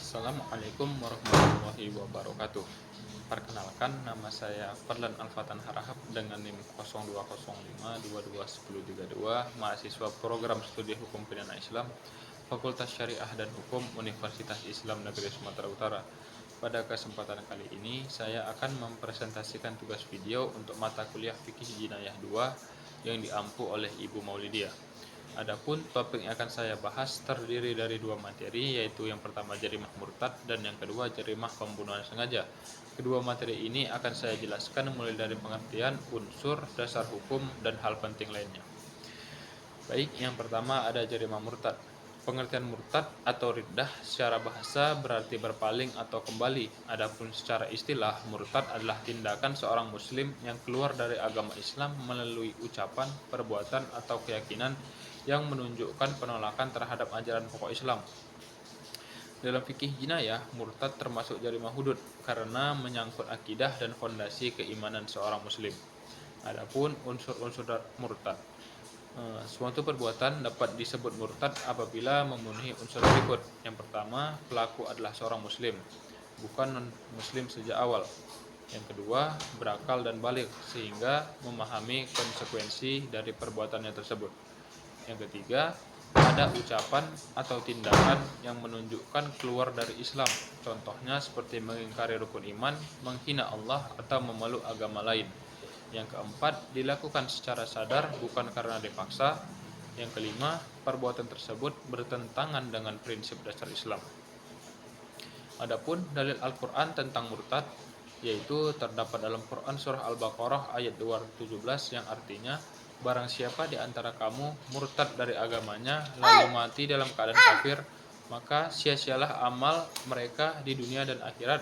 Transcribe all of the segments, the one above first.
Assalamualaikum warahmatullahi wabarakatuh. Perkenalkan, nama saya Fadlan Alfatan Harahap dengan NIM 0205221032, mahasiswa program studi Hukum Pidana Islam, Fakultas Syariah dan Hukum Universitas Islam Negeri Sumatera Utara. Pada kesempatan kali ini, saya akan mempresentasikan tugas video untuk mata kuliah Fikih Jinayah 2 yang diampu oleh Ibu Maulidia. Adapun topik yang akan saya bahas terdiri dari dua materi, yaitu yang pertama jarimah murtad dan yang kedua jarimah pembunuhan sengaja. Kedua materi ini akan saya jelaskan mulai dari pengertian, unsur, dasar hukum, dan hal penting lainnya. Baik, yang pertama ada jarimah murtad. Pengertian murtad atau riddah secara bahasa berarti berpaling atau kembali. Adapun secara istilah, murtad adalah tindakan seorang muslim yang keluar dari agama Islam melalui ucapan, perbuatan, atau keyakinan yang menunjukkan penolakan terhadap ajaran pokok Islam. Dalam fikih jinayah, murtad termasuk jarimah hudud karena menyangkut akidah dan fondasi keimanan seorang muslim. Adapun unsur-unsur murtad, suatu perbuatan dapat disebut murtad apabila memenuhi unsur berikut. Yang pertama, pelaku adalah seorang muslim, bukan non-muslim sejak awal. Yang kedua, berakal dan baligh sehingga memahami konsekuensi dari perbuatannya tersebut. Yang ketiga, ada ucapan atau tindakan yang menunjukkan keluar dari Islam. Contohnya seperti mengingkari rukun iman, menghina Allah, atau memeluk agama lain. Yang keempat, dilakukan secara sadar bukan karena dipaksa. Yang kelima, perbuatan tersebut bertentangan dengan prinsip dasar Islam. Adapun dalil Al-Quran tentang murtad, yaitu terdapat dalam Quran surah Al-Baqarah ayat 217 yang artinya, barang siapa di antara kamu murtad dari agamanya lalu mati dalam keadaan kafir, maka sia-sialah amal mereka di dunia dan akhirat,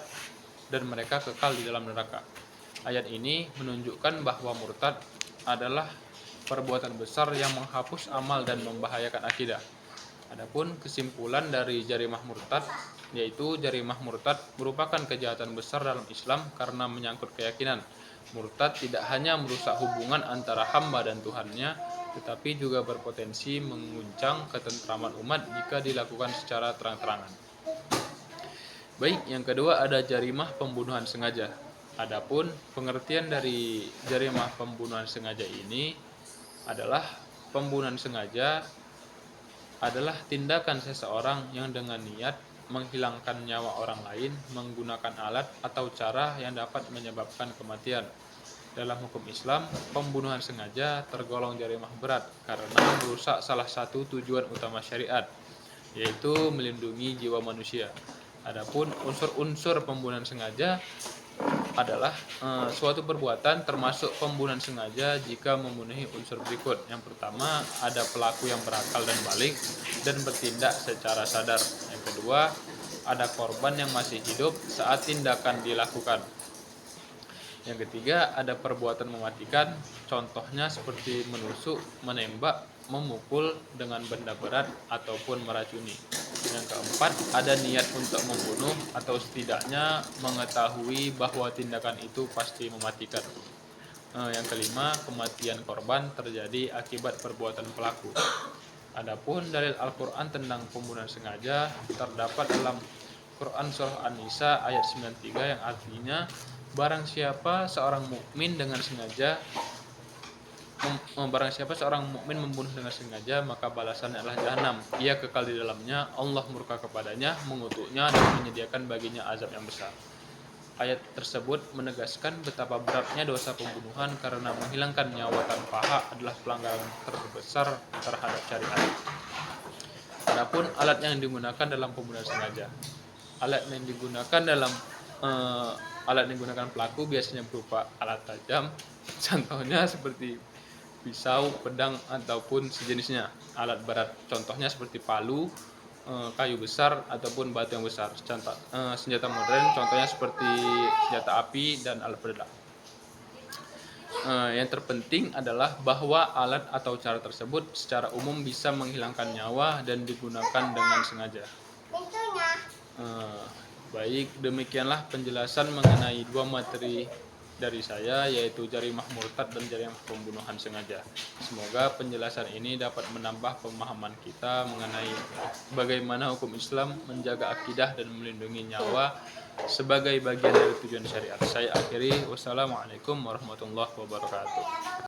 dan mereka kekal di dalam neraka. Ayat ini menunjukkan bahwa murtad adalah perbuatan besar yang menghapus amal dan membahayakan akidah. Adapun kesimpulan dari jarimah murtad, yaitu jarimah murtad merupakan kejahatan besar dalam Islam karena menyangkut keyakinan. Murtad tidak hanya merusak hubungan antara hamba dan Tuhannya, tetapi juga berpotensi menguncang ketentraman umat jika dilakukan secara terang-terangan. Baik, yang kedua ada jarimah pembunuhan sengaja. Adapun pengertian dari jarimah pembunuhan sengaja ini adalah pembunuhan sengaja adalah tindakan seseorang yang dengan niat menghilangkan nyawa orang lain menggunakan alat atau cara yang dapat menyebabkan kematian. Dalam hukum Islam, pembunuhan sengaja tergolong jarimah berat karena merusak salah satu tujuan utama syariat, yaitu melindungi jiwa manusia. Adapun unsur-unsur pembunuhan sengaja adalah suatu perbuatan termasuk pembunuhan sengaja jika memenuhi unsur berikut. Yang pertama, ada pelaku yang berakal dan baligh dan bertindak secara sadar. Yang kedua, ada korban yang masih hidup saat tindakan dilakukan. Yang ketiga, ada perbuatan mematikan, contohnya seperti menusuk, menembak, memukul dengan benda berat, ataupun meracuni. Yang keempat, ada niat untuk membunuh atau setidaknya mengetahui bahwa tindakan itu pasti mematikan. Yang kelima, kematian korban terjadi akibat perbuatan pelaku. Adapun dalil Al-Quran tentang pembunuhan sengaja terdapat dalam Quran surah An-Nisa ayat 93 yang artinya, barang siapa seorang mukmin membunuh dengan sengaja, maka balasannya adalah jahanam. Ia kekal di dalamnya, Allah murka kepadanya, mengutuknya dan menyediakan baginya azab yang besar. Ayat tersebut menegaskan betapa beratnya dosa pembunuhan karena menghilangkan nyawa tanpa hak adalah pelanggaran terbesar terhadap syariat. Adapun alat yang digunakan dalam pembunuhan sengaja. Alat yang digunakan pelaku biasanya berupa alat tajam, contohnya seperti pisau, pedang, ataupun sejenisnya. Alat berat, contohnya seperti palu, kayu besar, ataupun batu yang besar. Senjata modern, contohnya seperti senjata api dan alat peledak. Yang terpenting adalah bahwa alat atau cara tersebut secara umum bisa menghilangkan nyawa dan digunakan dengan sengaja. Baik, demikianlah penjelasan mengenai dua materi dari saya, yaitu jarimah murtad dan jarimah pembunuhan sengaja. Semoga penjelasan ini dapat menambah pemahaman kita mengenai bagaimana hukum Islam menjaga akidah dan melindungi nyawa sebagai bagian dari tujuan syariat. Saya akhiri, wassalamualaikum warahmatullahi wabarakatuh.